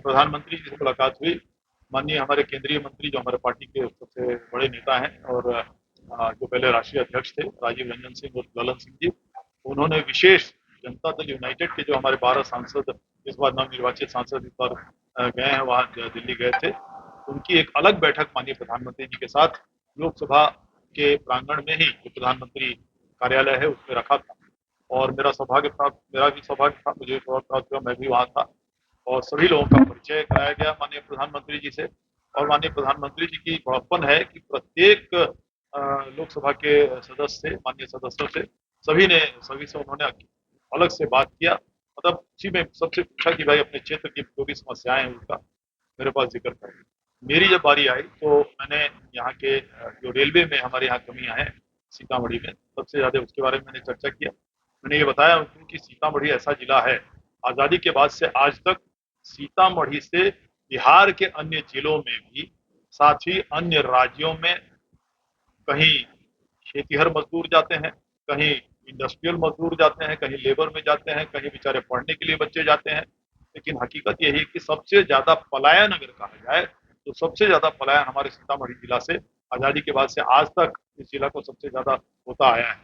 प्रधानमंत्री जी से मुलाकात हुई। माननीय हमारे केंद्रीय मंत्री जो हमारे पार्टी के सबसे बड़े नेता हैं और जो पहले राष्ट्रीय अध्यक्ष थे राजीव रंजन सिंह और ललन सिंह जी, उन्होंने विशेष जनता दल यूनाइटेड के जो हमारे 12 सांसद इस बार नवनिर्वाचित सांसद इस बार गए हैं वहाँ दिल्ली गए थे, उनकी एक अलग बैठक माननीय प्रधानमंत्री जी के साथ लोकसभा के प्रांगण में ही जो प्रधानमंत्री कार्यालय है उसमें रखा था। और मेरा भी सौभाग्य था, मुझे प्राप्त हुआ, मैं भी वहाँ था और सभी लोगों का परिचय कराया गया माननीय प्रधानमंत्री जी से। और माननीय प्रधानमंत्री जी की बड़प्पन है कि प्रत्येक लोकसभा के सदस्य से, माननीय सदस्यों से, सभी से उन्होंने अलग से बात किया। मतलब उसी में सबसे पूछा कि भाई अपने क्षेत्र की जो भी समस्याएं हैं उसका मेरे पास जिक्र करें। मेरी जब बारी आई तो मैंने यहाँ के जो रेलवे में हमारे यहाँ कमियां हैं सीतामढ़ी में, सबसे ज्यादा उसके बारे में मैंने चर्चा किया। मैंने ये बताया उनको कि सीतामढ़ी ऐसा जिला है, आजादी के बाद से आज तक सीतामढ़ी से बिहार के अन्य जिलों में भी, साथ ही अन्य राज्यों में कहीं खेतीहर मजदूर जाते हैं, कहीं इंडस्ट्रियल मजदूर जाते हैं, कहीं लेबर में जाते हैं, कहीं बेचारे पढ़ने के लिए बच्चे जाते हैं। लेकिन हकीकत यही है कि सबसे ज्यादा पलायन अगर कहा जाए तो सबसे ज्यादा पलायन हमारे सीतामढ़ी जिला से आजादी के बाद से आज तक इस जिला को सबसे ज्यादा होता आया है।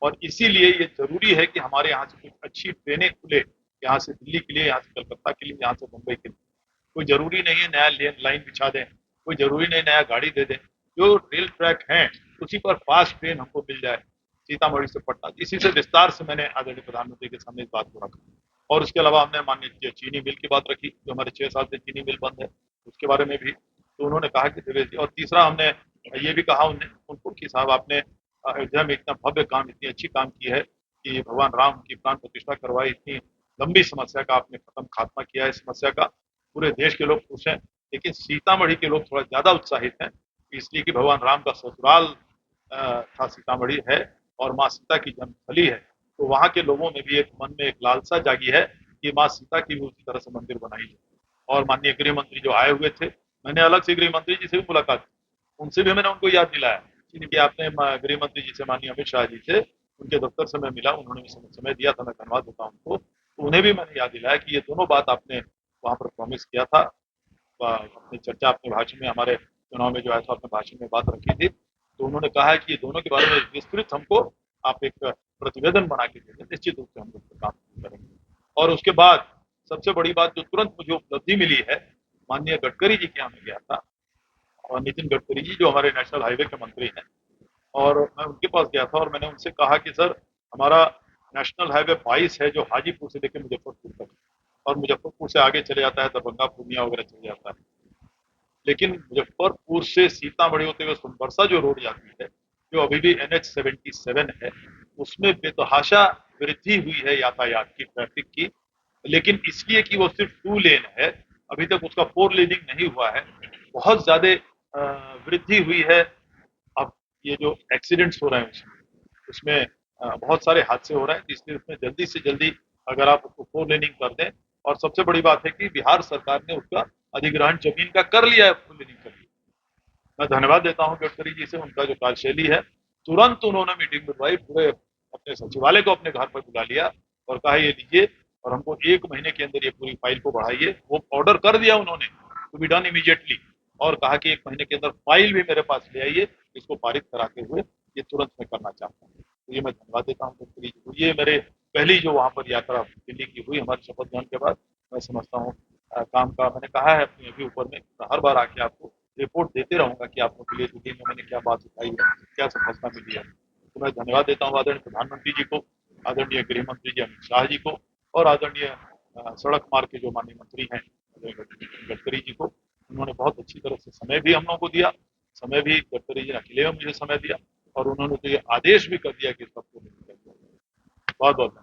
और इसीलिए ये जरूरी है कि हमारे यहाँ से कुछ अच्छी ट्रेनें खुले, यहाँ से दिल्ली के लिए, यहाँ से कलकत्ता के लिए, यहाँ से मुंबई के लिए। कोई जरूरी नहीं है नया लाइन बिछा दें, कोई जरूरी नहीं नया गाड़ी दे दें, जो रेल ट्रैक हैं उसी पर फास्ट ट्रेन हमको मिल जाए सीतामढ़ी से पटना। इसी से विस्तार से मैंने आदरणीय प्रधानमंत्री के सामने इस बात को रखा। और उसके अलावा हमने माननीय चीनी मिल की बात रखी, जो हमारे 6 साल से चीनी मिल बंद है, उसके बारे में भी। तो उन्होंने कहा कि देवेश जी, और तीसरा हमने ये भी कहा उनको कि साहब आपने अयोध्या में इतना भव्य काम, इतनी अच्छी काम की है कि भगवान राम की प्राण प्रतिष्ठा करवाई, इतनी लंबी समस्या का आपने खात्मा किया है। समस्या का पूरे देश के लोग खुश हैं, लेकिन सीतामढ़ी के लोग थोड़ा ज्यादा उत्साहित हैं, इसलिए कि भगवान राम का ससुराल था सीतामढ़ी है और माँ सीता की जन्मस्थली है। तो वहाँ के लोगों में भी एक मन में एक लालसा जागी है कि माँ सीता की भी उसी तरह से मंदिर बनाई है। और माननीय गृह मंत्री जो आए हुए थे, मैंने अलग से गृह मंत्री जी से भी मुलाकात की, उनसे भी मैंने उनको याद दिलाया कि आपने गृह मंत्री जी से, माननीय अमित शाह जी से, उनके दफ्तर से मैं मिला, उन्होंने समय दिया था, मैं धन्यवाद देता हूँ उनको। तो उन्हें भी मैंने याद दिलाया कि ये दोनों बात आपने वहाँ पर प्रॉमिस किया था, अपनी चर्चा अपने भाषण में, हमारे चुनाव में जो आया था अपने भाषण में बात रखी थी। तो उन्होंने कहा है कि ये दोनों के बारे में विस्तृत हमको आप एक प्रतिवेदन बना के देंगे, निश्चित रूप से हम लोग काम करेंगे। और उसके बाद सबसे बड़ी बात जो तुरंत मुझे उपलब्धि मिली है, माननीय गडकरी जी के यहाँ में गया था, और नितिन गडकरी जी जो हमारे नेशनल हाईवे के मंत्री हैं, और मैं उनके पास गया था और मैंने उनसे कहा कि सर हमारा नेशनल हाईवे 22 है जो हाजीपुर से लेकर मुजफ्फरपुर तक, और मुजफ्फरपुर से आगे चले जाता है दरभंगा पूर्णिया वगैरह चले जाता है। लेकिन मुजफ्फरपुर से सीतामढ़ी होते हुए सोनबरसा जो रोड जाती है, जो अभी भी NH-77 है, उसमें बेतहाशा वृद्धि हुई है यातायात की, ट्रैफिक की। लेकिन इसलिए कि वो सिर्फ 2 लेन है, अभी तक उसका 4 लेनिंग नहीं हुआ है। बहुत ज्यादा वृद्धि हुई है। अब ये जो एक्सीडेंट्स हो रहे हैं उसमें बहुत सारे हादसे हो रहे हैं, इसलिए उसमें जल्दी से जल्दी अगर आप उसको 4 लेनिंग कर दें। और सबसे बड़ी बात है कि बिहार सरकार ने उसका अधिग्रहण जमीन का कर लिया है, 4 लेनिंग कर लिया। मैं धन्यवाद देता हूँ गडकरी जी से, उनका जो कार्यशैली है, तुरंत उन्होंने मीटिंग बुलवाई, पूरे अपने सचिवालय को अपने घर पर बुला लिया और कहा ये लीजिए और हमको 1 महीने के अंदर ये पूरी फाइल को बढ़ाइए। वो ऑर्डर कर दिया उन्होंने, टू बी डन इमीडिएटली, और कहा कि 1 महीने के अंदर फाइल भी मेरे पास ले आइए, इसको पारित कराते हुए ये तुरंत मैं करना चाहता हूँ। तो ये मैं धन्यवाद देता हूँ गडकरी जी को। ये मेरे पहली जो वहाँ पर यात्रा दिल्ली की हुई हमारे शपथ ग्रहण के बाद, मैं समझता हूँ काम का, मैंने कहा है अपने अभी ऊपर में, हर बार आके आपको रिपोर्ट देते रहूंगा कि आप लोगों के लिए दिल्ली में मैंने क्या बात उठाई है, क्या सफलता मिली है। तो मैं धन्यवाद देता हूँ आदरणीय प्रधानमंत्री जी को, आदरणीय गृह मंत्री जी अमित शाह जी को, और आदरणीय सड़क मार्ग के जो माननीय मंत्री हैं गडकरी जी को। उन्होंने बहुत अच्छी तरह से समय भी हम लोगों को दिया, समय भी गडकरी जी ने अकेले में मुझे समय दिया, और उन्होंने तो ये आदेश भी कर दिया कि सबको बहुत बहुत